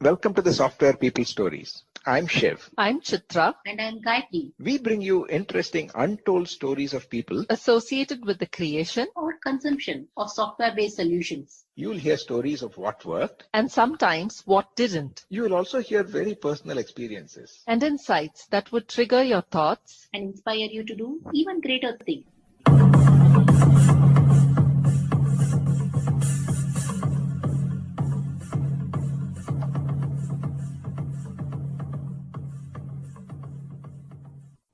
Welcome to the Software People Stories. I'm Shiv. I'm Chitra. And I'm Gayatri. We bring you interesting, untold stories of people Associated with the creation Or consumption of software-based solutions. You'll hear stories of what worked, and sometimes what didn't, you will also hear very personal experiences. and insights that would trigger your thoughts And inspire you to do even greater things.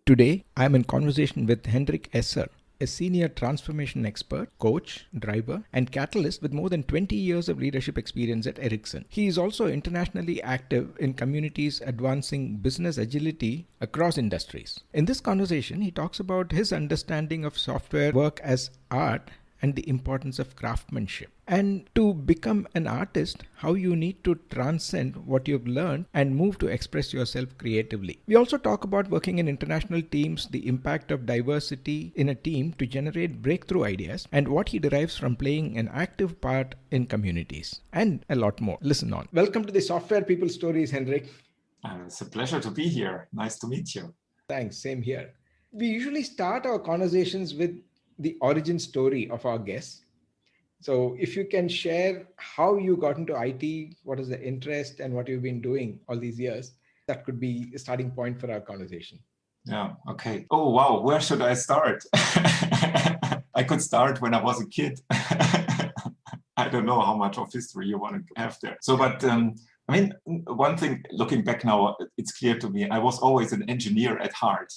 Today, I'm in conversation with Hendrik Esser, a senior transformation expert, coach, driver, and catalyst with more than 20 years of leadership experience at Ericsson. He is also internationally active in communities advancing business agility across industries. In this conversation, he talks about his understanding of software work as art and the importance of craftsmanship. And to become an artist, how you need to transcend what you've learned and move to express yourself creatively. We also talk about working in international teams, the impact of diversity in a team to generate breakthrough ideas, and what he derives from playing an active part in communities, and a lot more. Listen on. Welcome to the Software People Stories, Hendrik. It's a pleasure to be here. Nice to meet you. Thanks, same here. We usually start our conversations with the origin story of our guests. So if you can share how you got into IT, what is the interest and what you've been doing all these years, that could be a starting point for our conversation. Yeah, okay. Oh, wow. Where should I start? I could start when I was a kid. I don't know how much of history you want to have there. So, but one thing, looking back now, it's clear to me, I was always an engineer at heart,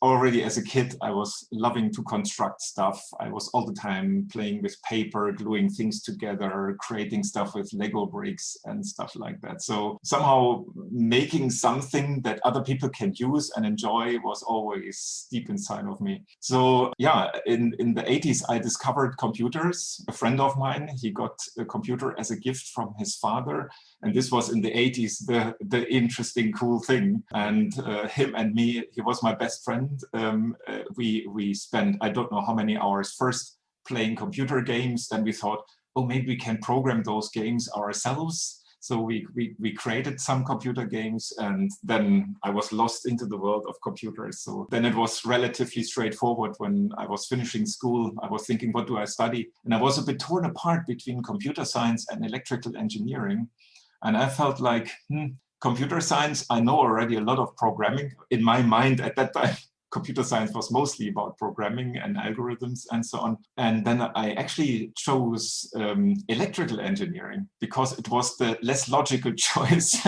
Already as a kid, I was loving to construct stuff. I was all the time playing with paper, gluing things together, creating stuff with Lego bricks and stuff like that. So somehow making something that other people can use and enjoy was always deep inside of me. So yeah, in the 80s, I discovered computers. A friend of mine, he got a computer as a gift from his father. And this was in the 80s, the interesting, cool thing. And him and me, he was my best friend. We spent, I don't know how many hours first playing computer games. Then we thought, oh, maybe we can program those games ourselves. So we created some computer games, and then I was lost into the world of computers. So then it was relatively straightforward. When I was finishing school, I was thinking, what do I study? And I was a bit torn apart between computer science and electrical engineering. And I felt like, computer science, I know already a lot of programming. In my mind at that time, computer science was mostly about programming and algorithms and so on. And then I actually chose electrical engineering because it was the less logical choice.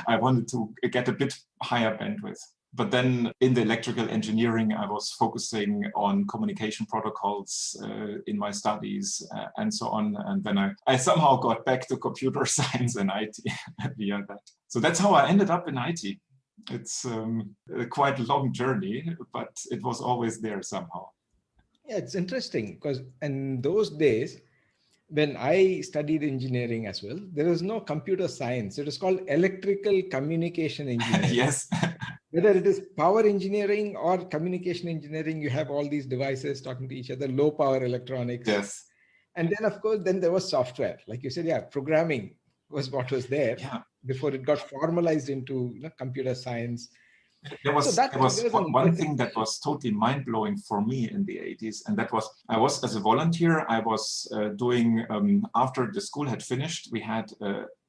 I wanted to get a bit higher bandwidth. But then in the electrical engineering, I was focusing on communication protocols in my studies and so on. And then I somehow got back to computer science and IT via that. So that's how I ended up in IT. It's a quite long journey, but it was always there somehow. Yeah, it's interesting because in those days, when I studied engineering as well, there was no computer science. It was called electrical communication engineering. Yes. Whether it is power engineering or communication engineering, you have all these devices talking to each other, low power electronics. Yes. And then, of course, then there was software. Like you said, programming was what was there before it got formalized into computer science. There was one thing that was totally mind-blowing for me in the 80s, and that was, I was, as a volunteer, I was doing, after the school had finished, we had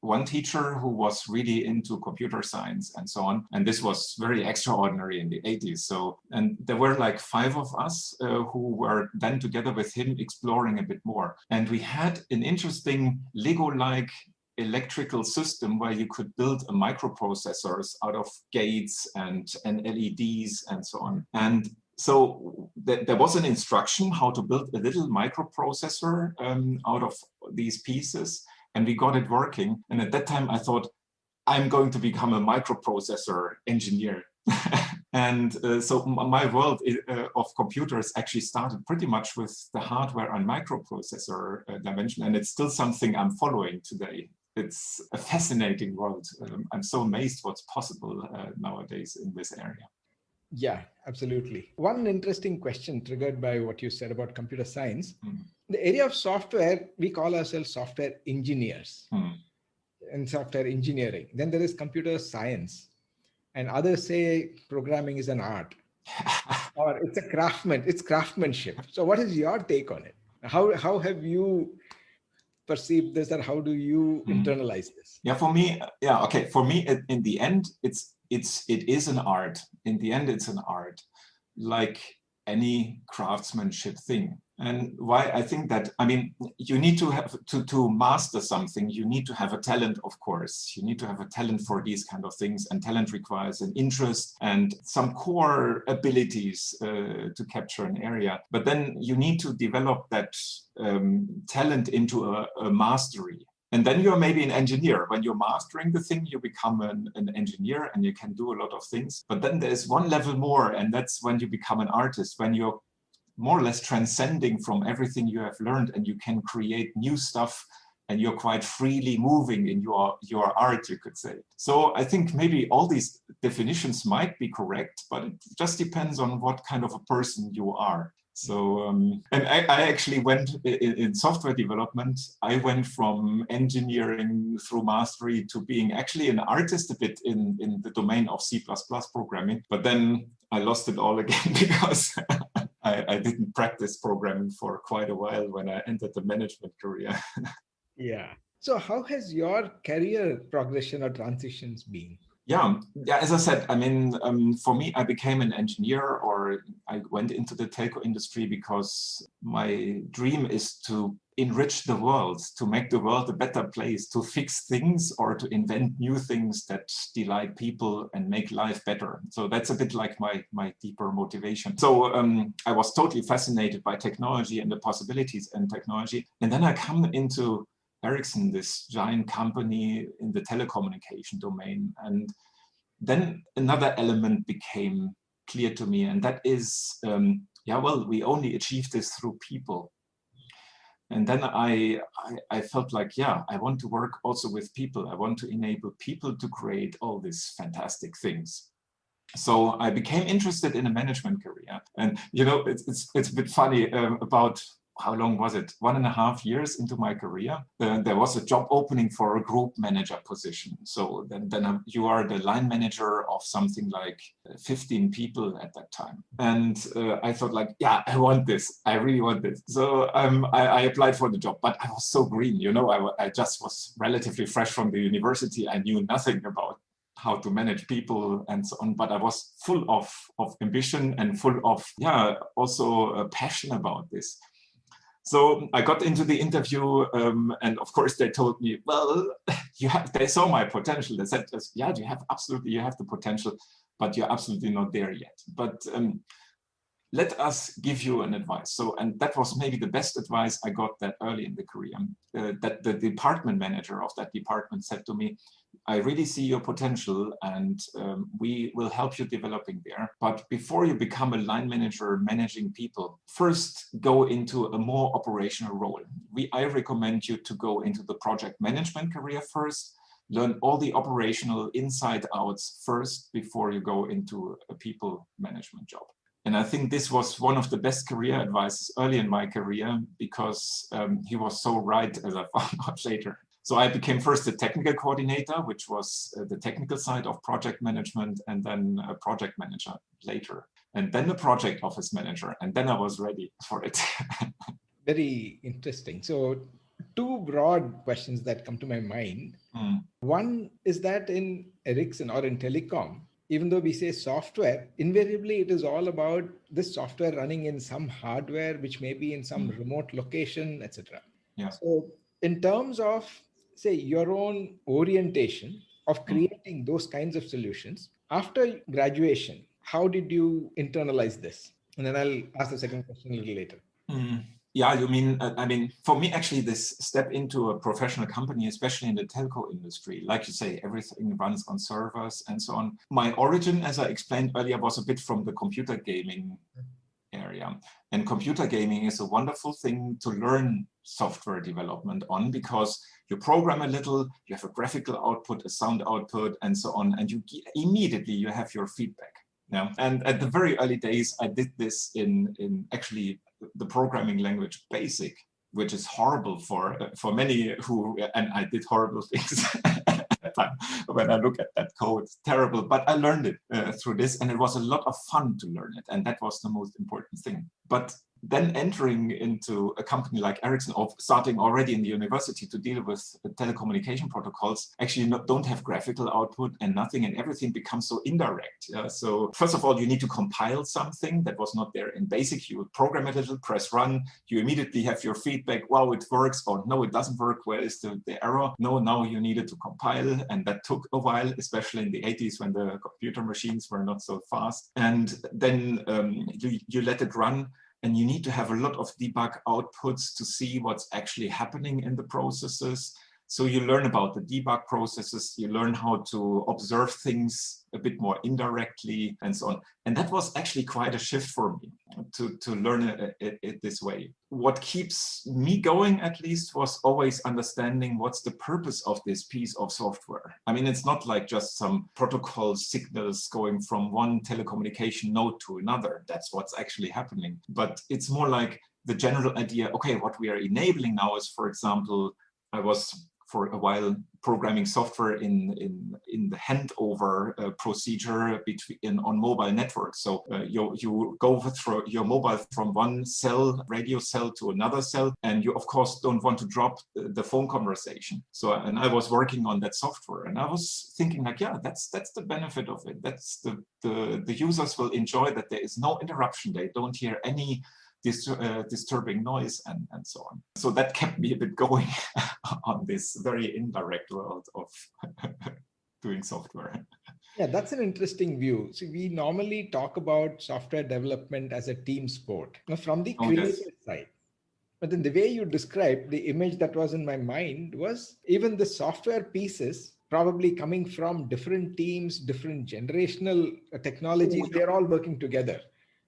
one teacher who was really into computer science and so on. And this was very extraordinary in the 80s. So, and there were like 5 of us who were then together with him exploring a bit more. And we had an interesting Lego-like electrical system where you could build a microprocessors out of gates and LEDs and so on. And so there was an instruction how to build a little microprocessor out of these pieces, and we got it working. And at that time I thought, I'm going to become a microprocessor engineer. And so my world of computers actually started pretty much with the hardware and microprocessor dimension, and it's still something I'm following today. It's a fascinating world. I'm so amazed what's possible nowadays in this area. Yeah, absolutely. One interesting question triggered by what you said about computer science. The area of software, we call ourselves software engineers. in software engineering. Then there is computer science, and others say programming is an art, or it's craftsmanship. So what is your take on it? How have you perceived this, and how do you internalize this? Yeah, for me, okay. For me, in the end, it is an art. In the end, it's an art, like any craftsmanship thing. And why I think that, I mean, you need to have to master something. You need to have a talent, of course. You need to have a talent for these kind of things, and talent requires an interest and some core abilities to capture an area. But then you need to develop that talent into a mastery. And then you're maybe an engineer. When you're mastering the thing, you become an engineer and you can do a lot of things. But then there's one level more, and that's when you become an artist, when you're more or less transcending from everything you have learned, and you can create new stuff, and you're quite freely moving in your art, you could say. So I think maybe all these definitions might be correct, but it just depends on what kind of a person you are. So, and I actually went in software development, I went from engineering through mastery to being actually an artist a bit in the domain of C++ programming, but then I lost it all again because I didn't practice programming for quite a while when I entered the management career. Yeah. So how has your career progression or transitions been? Yeah, as I said, I mean, for me, I became an engineer, or I went into the telco industry because my dream is to enrich the world, to make the world a better place, to fix things or to invent new things that delight people and make life better. So that's a bit like my deeper motivation. So I was totally fascinated by technology and the possibilities in technology. And then I come into Ericsson, this giant company in the telecommunication domain. And then another element became clear to me, and that is, we only achieve this through people. And then I felt like, I want to work also with people. I want to enable people to create all these fantastic things. So I became interested in a management career. And, it's a bit funny about, how long was it? 1.5 years into my career, there was a job opening for a group manager position. So then you are the line manager of something like 15 people at that time. And I thought like, I want this. I really want this. So I applied for the job, but I was so green, I just was relatively fresh from the university. I knew nothing about how to manage people and so on, but I was full of ambition and full of, also a passion about this. So I got into the interview, and of course they told me, well, they saw my potential. They said, you have the potential, but you're absolutely not there yet. But let us give you an advice. So, and that was maybe the best advice I got that early in the career, that the department manager of that department said to me, I really see your potential, and we will help you developing there. But before you become a line manager managing people, first go into a more operational role. I recommend you to go into the project management career first, learn all the operational inside outs first before you go into a people management job. And I think this was one of the best career advices early in my career, because he was so right, as I found out later. So I became first a technical coordinator, which was the technical side of project management, and then a project manager later, and then a project office manager, and then I was ready for it. Very interesting. So two broad questions that come to my mind. One is that in Ericsson or in telecom, even though we say software, invariably it is all about this software running in some hardware, which may be in some remote location, etc. Yeah. So in terms of, say, your own orientation of creating those kinds of solutions, after graduation, how did you internalize this? And then I'll ask the second question a little later. Yeah, you mean, I mean, for me, actually, this step into a professional company, especially in the telco industry, like you say, everything runs on servers and so on. My origin, as I explained earlier, was a bit from the computer gaming area. And computer gaming is a wonderful thing to learn software development on, because you program a little, you have a graphical output, a sound output, and so on, and you immediately you have your feedback. Yeah. And at the very early days, I did this in actually the programming language BASIC. which is horrible for many who, and I did horrible things at that time. When I look at that code, it's terrible, but I learned it through this, and it was a lot of fun to learn it, and that was the most important thing. But then entering into a company like Ericsson, or starting already in the university to deal with telecommunication protocols, actually don't have graphical output and nothing, and everything becomes so indirect. So first of all, you need to compile something that was not there in BASIC. You program it a little, press run, you immediately have your feedback, wow, it works, or no, it doesn't work, where is the error? No, now you needed to compile, and that took a while, especially in the 80s when the computer machines were not so fast. And then you let it run, and you need to have a lot of debug outputs to see what's actually happening in the processes. So you learn about the debug processes, you learn how to observe things a bit more indirectly and so on. And that was actually quite a shift for me to learn it this way. What keeps me going, at least, was always understanding what's the purpose of this piece of software. I mean, it's not like just some protocol signals going from one telecommunication node to another. That's what's actually happening. But it's more like the general idea, okay, what we are enabling now is, for example, I was for a while programming software in the handover procedure on mobile networks. So you go through your mobile from one cell, radio cell, to another cell, and you of course don't want to drop the phone conversation. So, and I was working on that software, and I was thinking like, yeah, that's the benefit of it. That's the users will enjoy that there is no interruption. They don't hear any disturbing noise and so on. So that kept me a bit going on this very indirect world of doing software. Yeah, that's an interesting view. So we normally talk about software development as a team sport, from the creative side. But then the way you described, the image that was in my mind was even the software pieces probably coming from different teams, different generational technologies, they're all working together.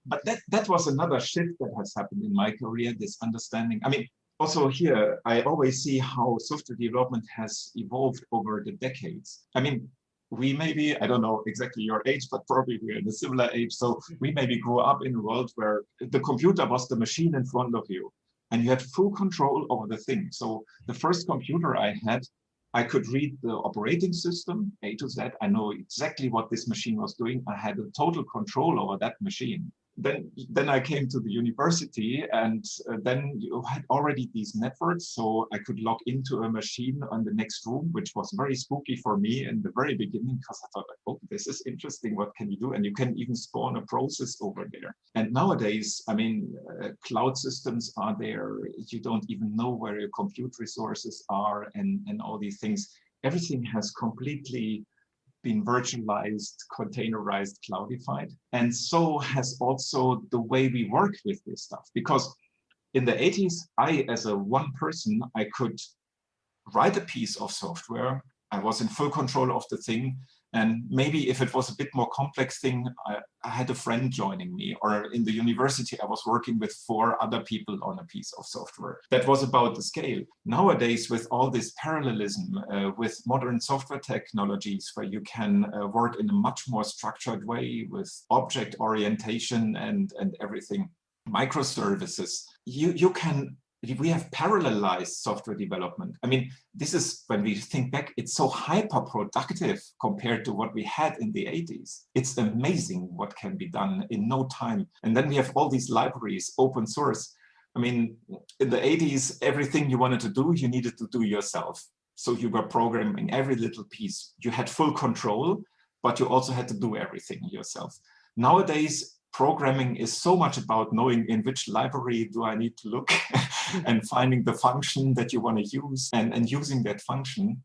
But that was another shift that has happened in my career, this understanding. I mean, also here, I always see how software development has evolved over the decades. I mean, we maybe, I don't know exactly your age, but probably we're in a similar age. So we maybe grew up in a world where the computer was the machine in front of you, and you had full control over the thing. So the first computer I had, I could read the operating system, A to Z. I know exactly what this machine was doing. I had a total control over that machine. Then I came to the university, and then you had already these networks, so I could log into a machine on the next room, which was very spooky for me in the very beginning, because I thought, oh, this is interesting, what can you do? And you can even spawn a process over there. And nowadays, I mean, cloud systems are there. You don't even know where your compute resources are, and all these things. Everything has completely been virtualized, containerized, cloudified. And so has also the way we work with this stuff. Because in the 80s, I, as a one person, I could write a piece of software. I was in full control of the thing. And maybe if it was a bit more complex thing, I had a friend joining me, or in the university, I was working with 4 other people on a piece of software. That was about the scale. Nowadays, with all this parallelism, with modern software technologies, where you can work in a much more structured way with object orientation and everything, microservices, we have parallelized software development. I mean, this is, when we think back, it's so hyper productive compared to what we had in the 80s. It's amazing what can be done in no time. And then we have all these libraries, open source. I mean, in the 80s, everything you wanted to do, you needed to do yourself. So you were programming every little piece. You had full control, but you also had to do everything yourself. Nowadays, programming is so much about knowing in which library do I need to look and finding the function that you want to use and using that function.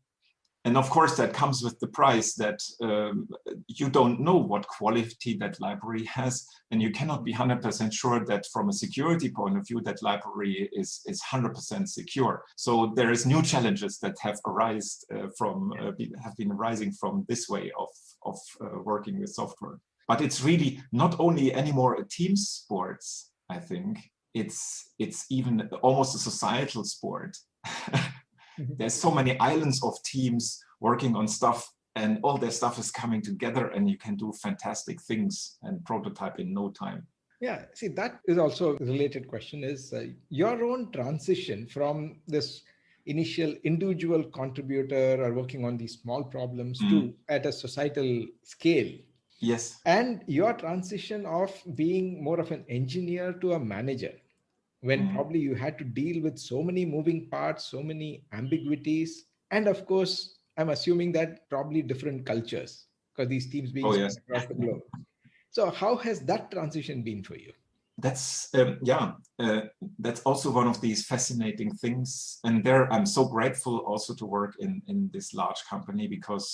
And of course, that comes with the price that you don't know what quality that library has, and you cannot be 100% sure that from a security point of view, that library is 100% secure. So there is new challenges that have been arising from this way of working with software. But it's really not only anymore a team sport, I think. It's even almost a societal sport. There's so many islands of teams working on stuff, and all their stuff is coming together, and you can do fantastic things and prototype in no time. Yeah, see, that is also a related question is your own transition from this initial individual contributor or working on these small problems Mm. to at a societal scale. Yes. And your transition of being more of an engineer to a manager, when Mm. probably you had to deal with so many moving parts, so many ambiguities, and of course, I'm assuming that probably different cultures, because these teams being Oh, spread yes. across the globe. So, how has that transition been for you? That's that's also one of these fascinating things, and there I'm so grateful also to work in this large company because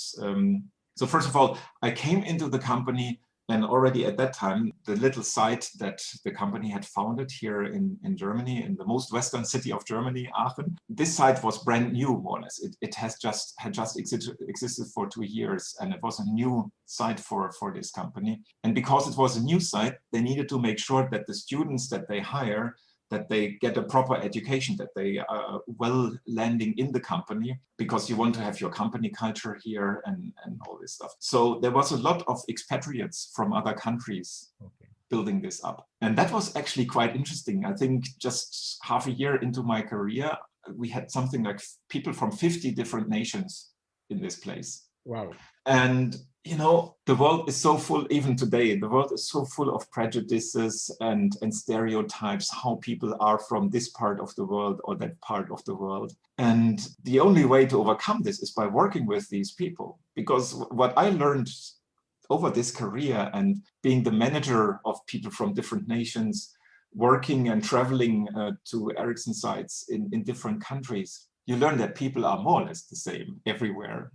so first of all, I came into the company, and already at that time the little site that the company had founded here in Germany, in the most western city of Germany, Aachen, this site was brand new, more or less. It had just existed for 2 years, and it was a new site for this company. And because it was a new site, they needed to make sure that the students that they hire, that they get a proper education, that they are well landing in the company, because you want to have your company culture here and all this stuff. So there was a lot of expatriates from other countries building this up. And that was actually quite interesting. I think just half a year into my career, we had something like people from 50 different nations in this place. Wow. And you know, the world is so full, even today, the world is so full of prejudices and stereotypes, how people are from this part of the world or that part of the world. And the only way to overcome this is by working with these people. Because what I learned over this career and being the manager of people from different nations, working and traveling to Ericsson sites in different countries, you learn that people are more or less the same everywhere.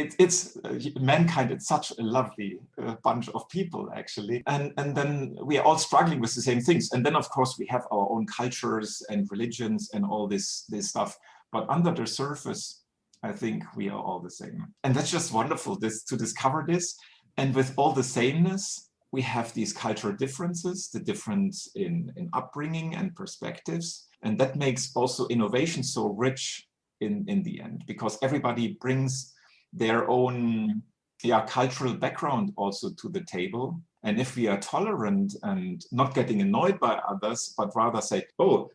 It's mankind, it's such a lovely bunch of people, actually. And then we are all struggling with the same things. And then, of course, we have our own cultures and religions and all this stuff. But under the surface, I think we are all the same. And that's just wonderful to discover this. And with all the sameness, we have these cultural differences, the difference in upbringing and perspectives. And that makes also innovation so rich in the end, because everybody brings their own cultural background also to the table. And if we are tolerant and not getting annoyed by others, but rather say, oh,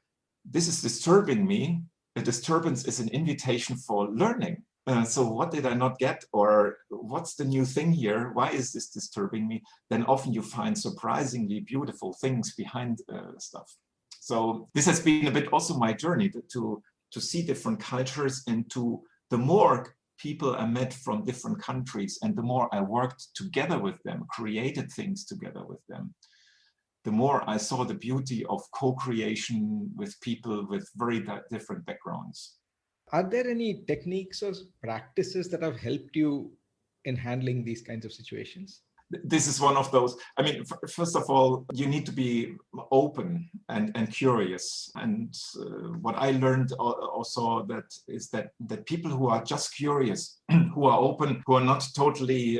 this is disturbing me, a disturbance is an invitation for learning. So what did I not get? Or what's the new thing here? Why is this disturbing me? Then often you find surprisingly beautiful things behind stuff. So this has been a bit also my journey to see different cultures, and to the more people I met from different countries, and the more I worked together with them, created things together with them, the more I saw the beauty of co-creation with people with very different backgrounds. Are there any techniques or practices that have helped you in handling these kinds of situations? This is one of those. I mean, first of all, you need to be open and curious. And what I learned also is that people who are just curious, who are open, who are not totally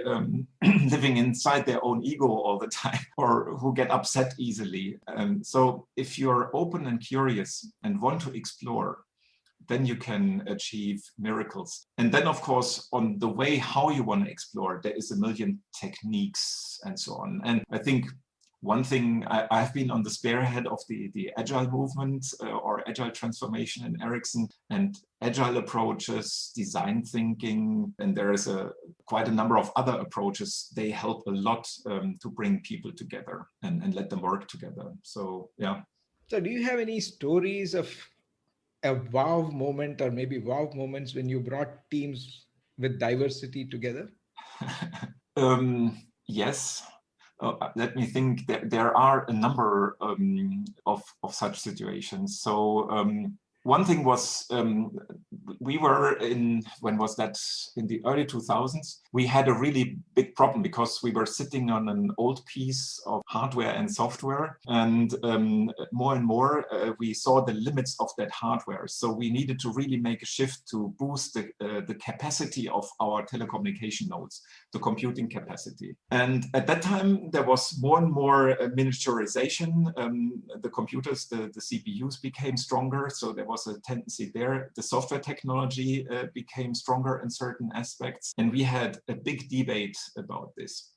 living inside their own ego all the time, or who get upset easily. So if you're open and curious and want to explore, then you can achieve miracles. And then, of course, on the way how you want to explore, there is a million techniques and so on. And I think one thing, I've been on the spearhead of the agile movement or agile transformation in Ericsson, and agile approaches, design thinking, and there is quite a number of other approaches. They help a lot to bring people together and let them work together. So, yeah. So do you have any stories of a wow moment, or maybe wow moments when you brought teams with diversity together? Yes. Let me think. There are a number of such situations. So one thing was, we were when was that? In the early 2000s, we had a really big problem because we were sitting on an old piece of hardware and software, and more we saw the limits of that hardware. So we needed to really make a shift to boost the capacity of our telecommunication nodes, the computing capacity. And at that time, there was more and more miniaturization. The computers, the CPUs became stronger, so there was a tendency there. The software technology became stronger in certain aspects, and we had a big debate about this.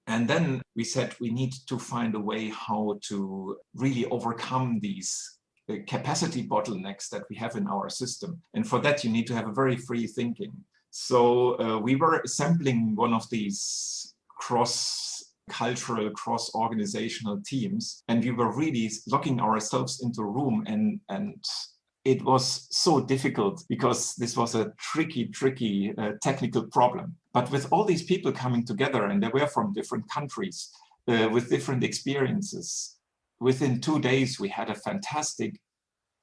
And then we said we need to find a way how to really overcome these capacity bottlenecks that we have in our system. And for that, you need to have a very free thinking. So we were assembling one of these cross-cultural, cross-organizational teams, and we were really locking ourselves into a room, and it was so difficult because this was a tricky technical problem. But with all these people coming together, and they were from different countries with different experiences, within 2 days we had a fantastic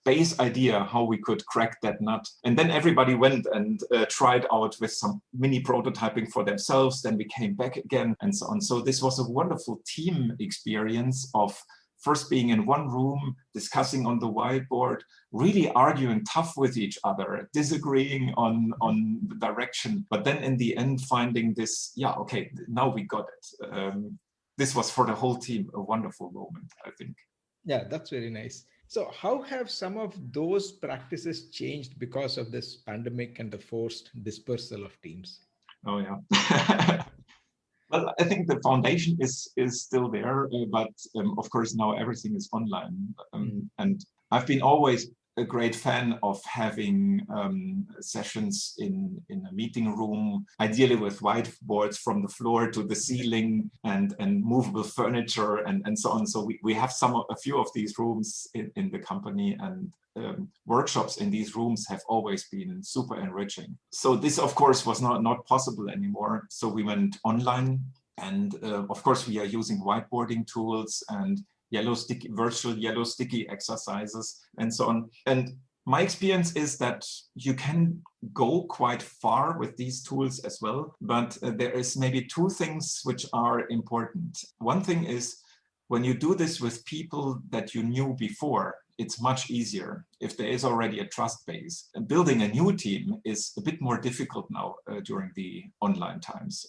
base idea how we could crack that nut. And then everybody went and tried out with some mini prototyping for themselves. Then we came back again and so on. So this was a wonderful team experience of first being in one room, discussing on the whiteboard, really arguing tough with each other, disagreeing on the direction, but then in the end finding this, yeah, okay, now we got it. This was for the whole team a wonderful moment, I think. Yeah, that's very nice. So how have some of those practices changed because of this pandemic and the forced dispersal of teams? Oh, yeah. Well, I think the foundation is still there, but of course now everything is online. And I've been always a great fan of having sessions in a meeting room, ideally with whiteboards from the floor to the ceiling and movable furniture and so on. So we have a few of these rooms in the company, and workshops in these rooms have always been super enriching. So this, of course, was not possible anymore. So we went online, and of course we are using whiteboarding tools and virtual yellow sticky exercises and so on. And my experience is that you can go quite far with these tools as well, but there is maybe two things which are important. One thing is, when you do this with people that you knew before, it's much easier if there is already a trust base. And building a new team is a bit more difficult now during the online times.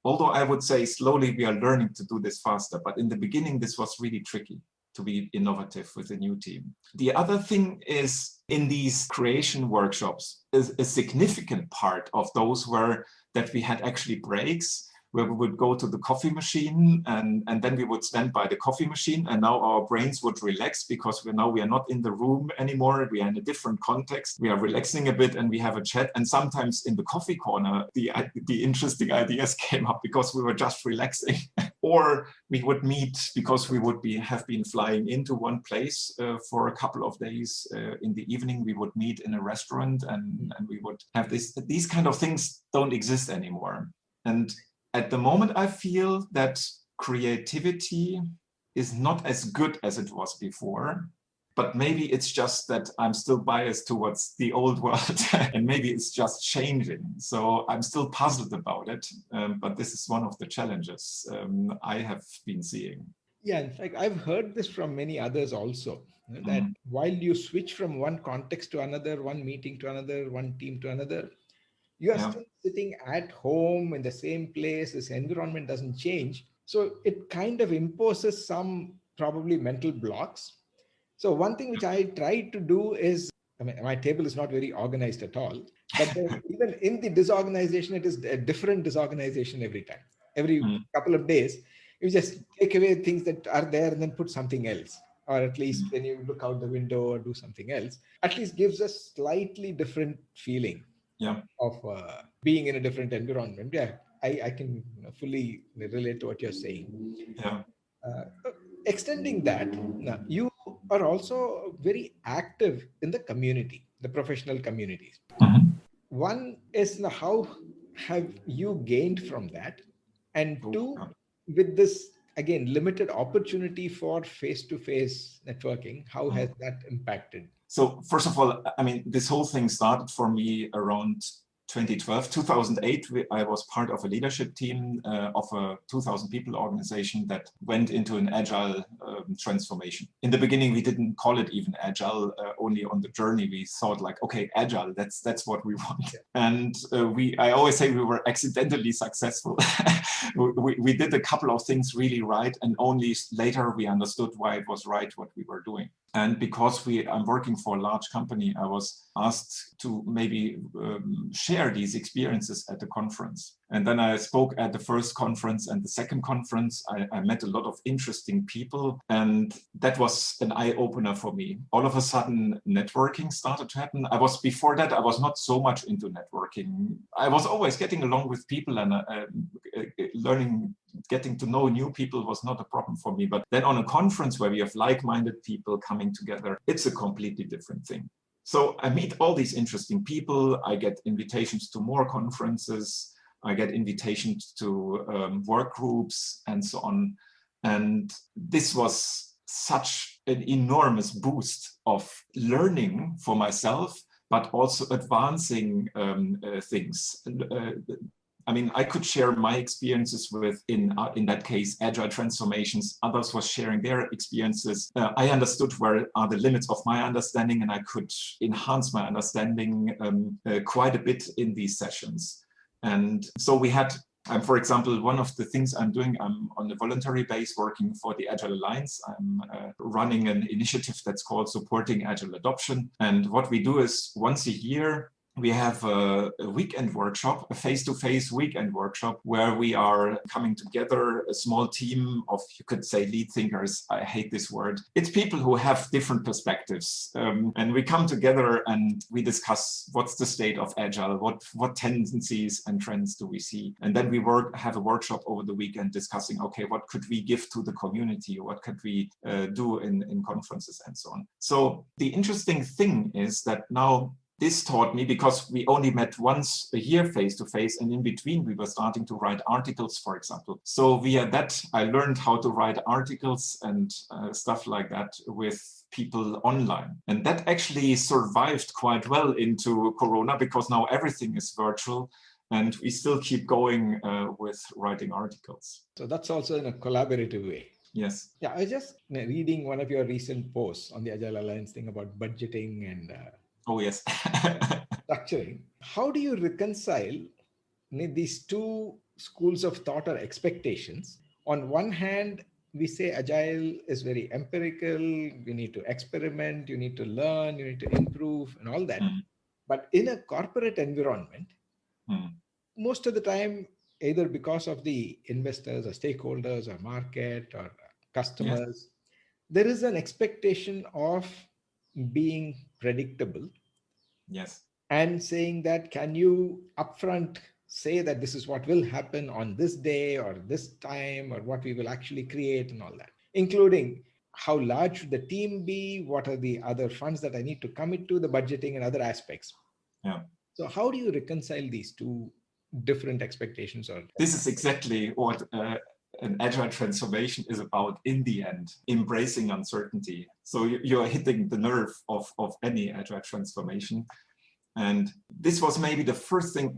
Although I would say slowly we are learning to do this faster, but in the beginning this was really tricky to be innovative with a new team. The other thing is, in these creation workshops, is a significant part of those were that we had actually breaks where we would go to the coffee machine and then we would stand by the coffee machine, and now our brains would relax because we are not in the room anymore. We are in a different context. We are relaxing a bit and we have a chat. And sometimes in the coffee corner, the interesting ideas came up because we were just relaxing. Or we would meet because we would have been flying into one place for a couple of days. In the evening, we would meet in a restaurant and we would have these kind of things don't exist anymore. And at the moment, I feel that creativity is not as good as it was before, but maybe it's just that I'm still biased towards the old world and maybe it's just changing. So I'm still puzzled about it, but this is one of the challenges I have been seeing. Yeah, in fact, I've heard this from many others also, that while you switch from one context to another, one meeting to another, one team to another, you are still sitting at home in the same place. This environment doesn't change. So it kind of imposes some probably mental blocks. So one thing which I try to do is, I mean, my table is not very organized at all, but even in the disorganization, it is a different disorganization every time. Every couple of days, you just take away things that are there and then put something else. Or at least when you look out the window or do something else, at least gives a slightly different feeling. Of being in a different environment. Yeah, I can fully relate to what you're saying. Yeah. Extending that, now, you are also very active in the community, the professional communities. One is, how have you gained from that? And two, with this, again, limited opportunity for face-to-face networking, how has that impacted? So first of all, I mean, this whole thing started for me around 2012, 2008. I was part of a leadership team of a 2,000 people organization that went into an agile transformation. In the beginning, we didn't call it even agile. Only on the journey we thought like, okay, agile. That's what we want. And I always say we were accidentally successful. we did a couple of things really right, and only later we understood why it was right what we were doing. And because I'm working for a large company, I was asked to maybe share these experiences at the conference. And then I spoke at the first conference and the second conference. I met a lot of interesting people, and that was an eye-opener for me. All of a sudden, networking started to happen. Before that, I was not so much into networking. I was always getting along with people, and getting to know new people was not a problem for me. But then on a conference where we have like-minded people coming together, it's a completely different thing. So I meet all these interesting people. I get invitations to more conferences. I get invitations to work groups and so on. And this was such an enormous boost of learning for myself, but also advancing things. I mean, I could share my experiences with, in that case, agile transformations. Others were sharing their experiences. I understood where are the limits of my understanding, and I could enhance my understanding quite a bit in these sessions. And so we had, for example, one of the things I'm doing, I'm on a voluntary base working for the Agile Alliance. I'm running an initiative that's called Supporting Agile Adoption. And what we do is once a year, we have a weekend workshop, a face-to-face weekend workshop, where we are coming together, a small team of, you could say, lead thinkers. I hate this word. It's people who have different perspectives. And we come together and we discuss what's the state of Agile, what tendencies and trends do we see. And then we have a workshop over the weekend discussing, okay, what could we give to the community? What could we do in conferences and so on? So the interesting thing is that now, this taught me, because we only met once a year face-to-face, and in between we were starting to write articles, for example. So via that, I learned how to write articles and stuff like that with people online. And that actually survived quite well into Corona, because now everything is virtual. And we still keep going with writing articles. So that's also in a collaborative way. Yes. Yeah, I was just reading one of your recent posts on the Agile Alliance thing about budgeting and oh, yes. structuring. How do you reconcile these two schools of thought or expectations? On one hand, we say Agile is very empirical, you need to experiment, you need to learn, you need to improve and all that. But in a corporate environment, most of the time, either because of the investors or stakeholders or market or customers, there is an expectation of being predictable. Yes. And saying that, can you upfront say that this is what will happen on this day or this time, or what we will actually create and all that, including how large should the team be, what are the other funds that I need to commit to, the budgeting and other aspects. Yeah. So how do you reconcile these two different expectations? Or this is exactly what an agile transformation is about in the end, embracing uncertainty. So you're hitting the nerve of any agile transformation. And this was maybe the first thing,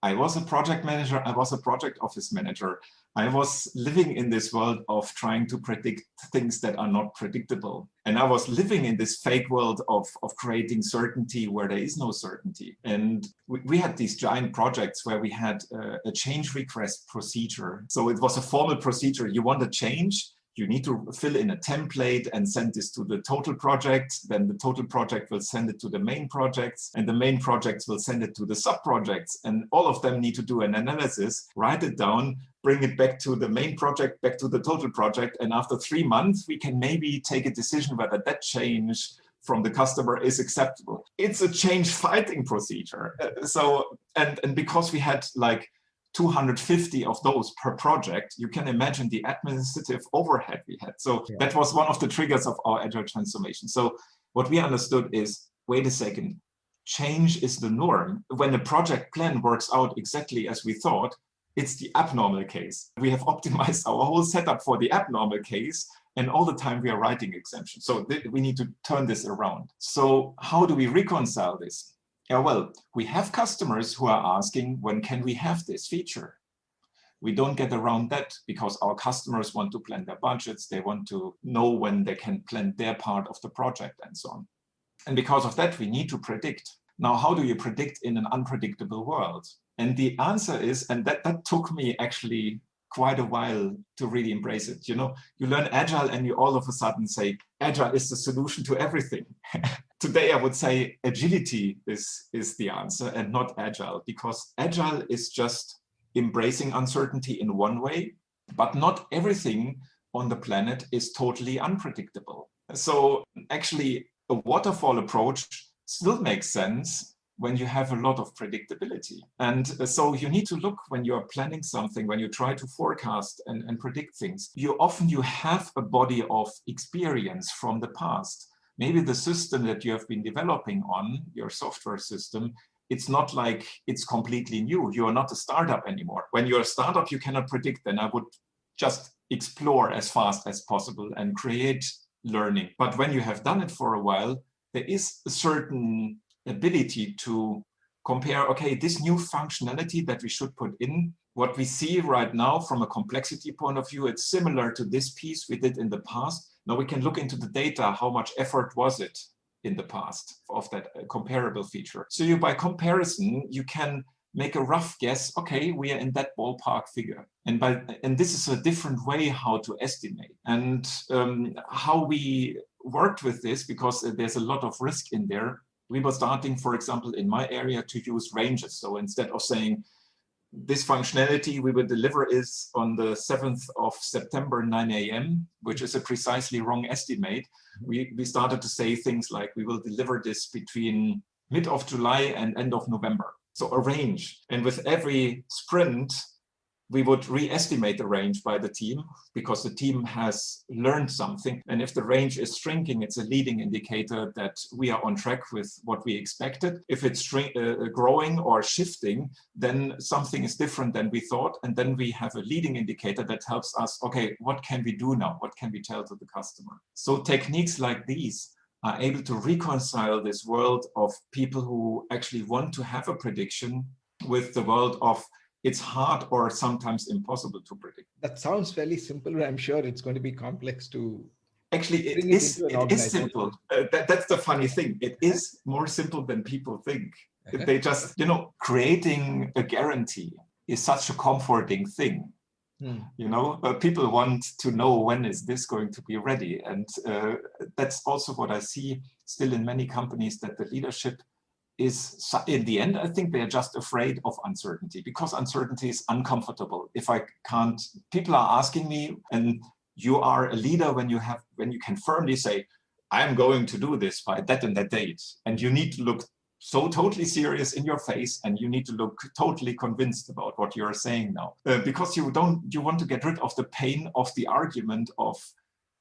I was a project manager, I was a project office manager. I was living in this world of trying to predict things that are not predictable. And I was living in this fake world of creating certainty where there is no certainty. And we had these giant projects where we had a change request procedure. So it was a formal procedure. You want a change, you need to fill in a template and send this to the total project. Then the total project will send it to the main projects, and the main projects will send it to the sub-projects. And all of them need to do an analysis, write it down, bring it back to the main project, back to the total project. And after 3 months, we can maybe take a decision whether that change from the customer is acceptable. It's a change fighting procedure. And because we had like 250 of those per project, you can imagine the administrative overhead we had. So that was one of the triggers of our agile transformation. So what we understood is, wait a second, change is the norm. When the project plan works out exactly as we thought, it's the abnormal case. We have optimized our whole setup for the abnormal case, and all the time we are writing exemptions. So we need to turn this around. So how do we reconcile this? Yeah, well, we have customers who are asking, when can we have this feature? We don't get around that because our customers want to plan their budgets. They want to know when they can plan their part of the project and so on. And because of that, we need to predict. Now, how do you predict in an unpredictable world? And the answer is, and that took me actually quite a while to really embrace it. You know, you learn Agile and you all of a sudden say, Agile is the solution to everything. Today, I would say agility is the answer and not Agile, because Agile is just embracing uncertainty in one way, but not everything on the planet is totally unpredictable. So actually, a waterfall approach still makes sense when you have a lot of predictability. And so you need to look when you're planning something, when you try to forecast and predict things, you have a body of experience from the past. Maybe the system that you have been developing on, your software system, it's not like it's completely new. You are not a startup anymore. When you're a startup, you cannot predict. Then I would just explore as fast as possible and create learning. But when you have done it for a while, there is a certain ability to compare, okay, this new functionality that we should put in, what we see right now from a complexity point of view, it's similar to this piece we did in the past. Now we can look into the data, how much effort was it in the past of that comparable feature. So you, by comparison, you can make a rough guess, okay, we are in that ballpark figure. And this is a different way how to estimate. And how we worked with this, because there's a lot of risk in there, we were starting, for example, in my area to use ranges. So instead of saying this functionality we will deliver is on the 7th of September, 9 a.m., which is a precisely wrong estimate, we started to say things like we will deliver this between mid of July and end of November. So a range. And with every sprint, we would re-estimate the range by the team, because the team has learned something. And if the range is shrinking, it's a leading indicator that we are on track with what we expected. If it's growing or shifting, then something is different than we thought. And then we have a leading indicator that helps us, okay, what can we do now? What can we tell to the customer? So techniques like these are able to reconcile this world of people who actually want to have a prediction with the world of it's hard or sometimes impossible to predict. That sounds fairly simple, but I'm sure it's going to be complex to actually it is simple. That's the funny thing. It is more simple than people think. They just, you know, creating a guarantee is such a comforting thing. You know, people want to know when is this going to be ready. And that's also what I see still in many companies, that the leadership is, in the end, I think they're just afraid of uncertainty, because uncertainty is uncomfortable. If I can't, people are asking me, and you are a leader when you can firmly say, I'm going to do this by that and that date. And you need to look so totally serious in your face, and you need to look totally convinced about what you're saying now, because you want to get rid of the pain of the argument of,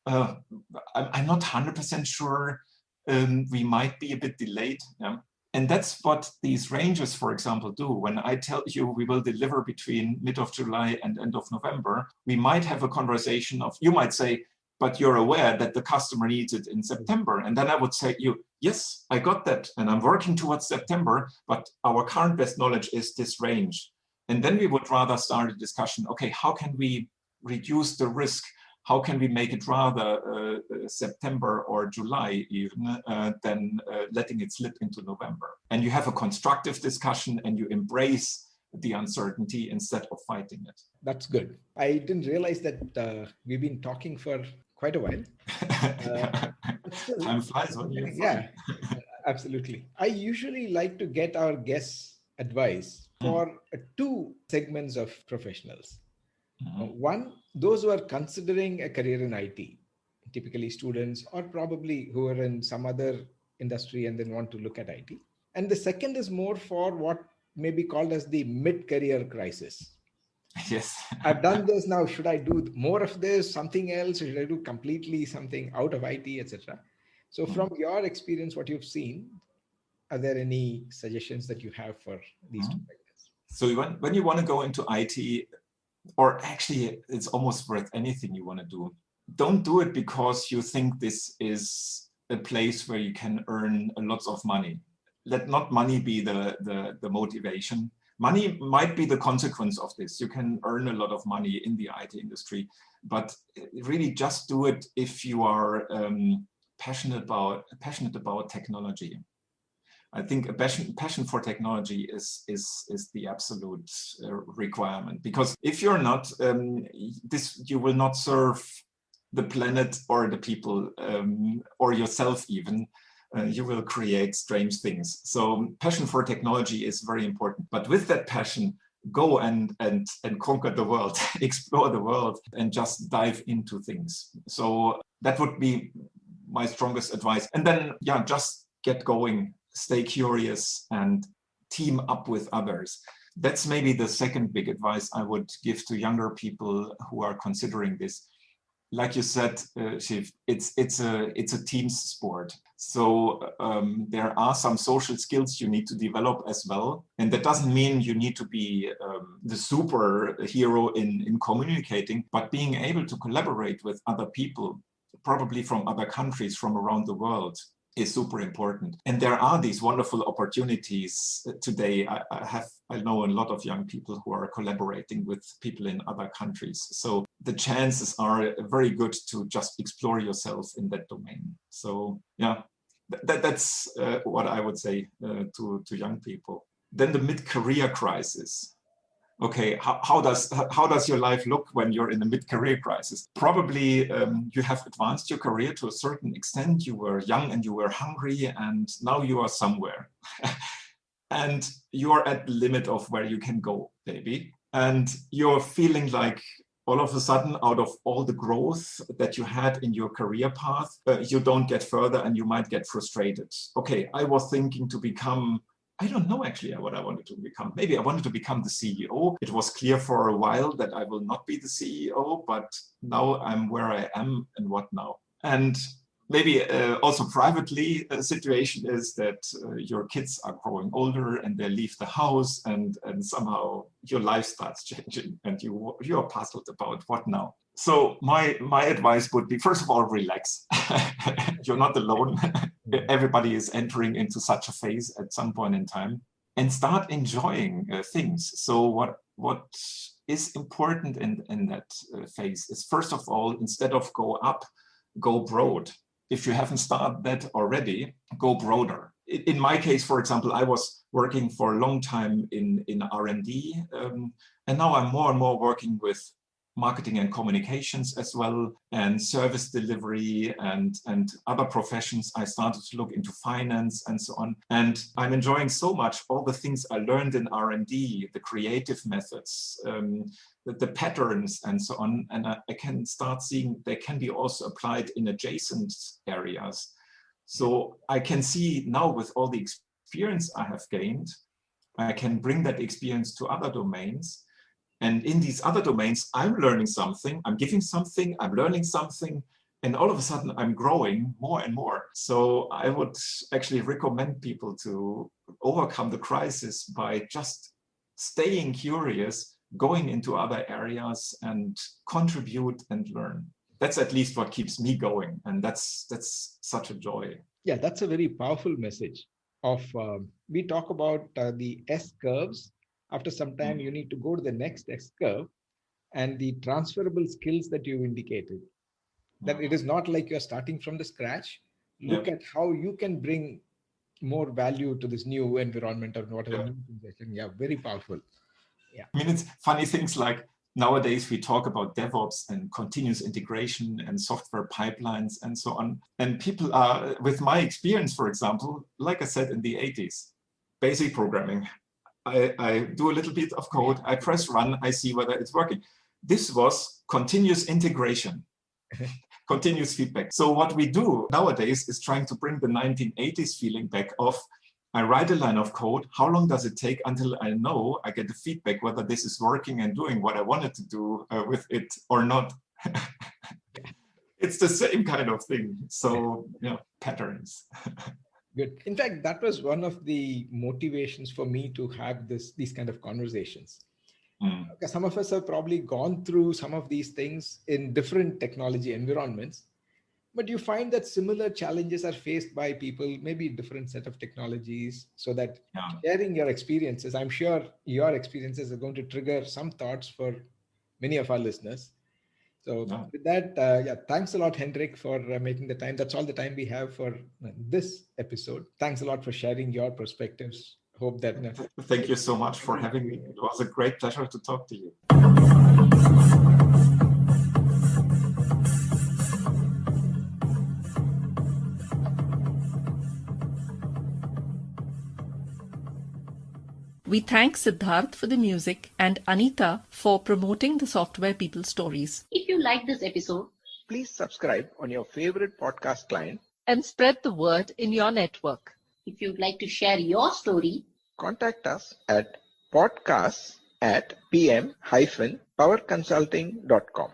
I'm not 100% sure, we might be a bit delayed. Yeah? And that's what these ranges, for example, do. When I tell you we will deliver between mid of July and end of November, we might have a conversation of, you might say, but you're aware that the customer needs it in September. And then I would say, yes, I got that. And I'm working towards September, but our current best knowledge is this range. And then we would rather start a discussion, okay, how can we reduce the risk? How can we make it rather September or July even than letting it slip into November? And you have a constructive discussion and you embrace the uncertainty instead of fighting it. That's good. I didn't realize that we've been talking for quite a while. Time flies when you're fun. Yeah, absolutely. I usually like to get our guests' advice for two segments of professionals. One, those who are considering a career in IT, typically students or probably who are in some other industry and then want to look at IT. And the second is more for what may be called as the mid-career crisis. Yes. I've done this now. Should I do more of this, something else? Or should I do completely something out of IT, etc.? So from your experience, what you've seen, are there any suggestions that you have for these two segments? So when you want to go into IT, or actually it's almost worth anything you want to do, don't do it because you think this is a place where you can earn lots of money. Let not money be the motivation. Money might be the consequence of this. You can earn a lot of money in the IT industry, but really just do it if you are passionate about technology. I think a passion for technology is the absolute requirement, because if you're not, you will not serve the planet or the people or yourself even. You will create strange things. So passion for technology is very important. But with that passion, go and conquer the world, explore the world, and just dive into things. So that would be my strongest advice. And then, yeah, just get going, stay curious, and team up with others. That's maybe the second big advice I would give to younger people who are considering this. Like you said, Shiv, it's a team sport. So there are some social skills you need to develop as well. And that doesn't mean you need to be the superhero in communicating, but being able to collaborate with other people, probably from other countries from around the world, is super important. And there are these wonderful opportunities today. I know a lot of young people who are collaborating with people in other countries. So the chances are very good to just explore yourself in that domain. So yeah, that's what I would say to young people. Then the mid-career crisis. Okay, how does your life look when you're in a mid-career crisis? Probably you have advanced your career to a certain extent. You were young and you were hungry, and now you are somewhere. And you are at the limit of where you can go, maybe. And you're feeling like all of a sudden, out of all the growth that you had in your career path, you don't get further and you might get frustrated. Okay, I was thinking to become, I don't know actually what I wanted to become. Maybe I wanted to become the CEO. It was clear for a while that I will not be the CEO, but now I'm where I am, and what now? And maybe also privately, the situation is that your kids are growing older and they leave the house, and somehow your life starts changing and you are puzzled about what now. So my advice would be, first of all, relax. You're not alone. Everybody is entering into such a phase at some point in time, and start enjoying things. So what is important in that phase is, first of all, instead of go up, go broad. If you haven't started that already, go broader. In my case, for example, I was working for a long time in R&D, and now I'm more and more working with marketing and communications as well, and service delivery and other professions. I started to look into finance and so on. And I'm enjoying so much all the things I learned in R&D, the creative methods, the patterns and so on. And I can start seeing they can be also applied in adjacent areas. So I can see now, with all the experience I have gained, I can bring that experience to other domains. And in these other domains, I'm learning something, I'm giving something, I'm learning something, and all of a sudden I'm growing more and more. So I would actually recommend people to overcome the crisis by just staying curious, going into other areas and contribute and learn. That's at least what keeps me going. And that's such a joy. Yeah, that's a very powerful message of, we talk about the S curves. After some time, you need to go to the next S curve, and the transferable skills that you indicated, that it is not like you're starting from the scratch. Look at how you can bring more value to this new environment or whatever new things. Yeah, very powerful. Yeah. I mean, it's funny things like nowadays we talk about DevOps and continuous integration and software pipelines and so on. And people are, with my experience, for example, like I said, in the 80s, basic programming. I do a little bit of code, I press run, I see whether it's working. This was continuous integration, continuous feedback. So what we do nowadays is trying to bring the 1980s feeling back of, I write a line of code, how long does it take until I know I get the feedback whether this is working and doing what I wanted to do with it or not. It's the same kind of thing. So, patterns. Good. In fact, that was one of the motivations for me to have these kind of conversations. Because some of us have probably gone through some of these things in different technology environments, but you find that similar challenges are faced by people, maybe different set of technologies, so that sharing your experiences, I'm sure your experiences are going to trigger some thoughts for many of our listeners. So No. with that, thanks a lot, Hendrik, for making the time. That's all the time we have for this episode. Thanks a lot for sharing your perspectives. Hope that. Thank you so much for having me. It was a great pleasure to talk to you. We thank Siddharth for the music and Anita for promoting the Software People stories. If you like this episode, Please subscribe on your favorite podcast client. And spread the word in your network. if you'd like to share your story, Contact us at podcasts@pm-powerconsulting.com.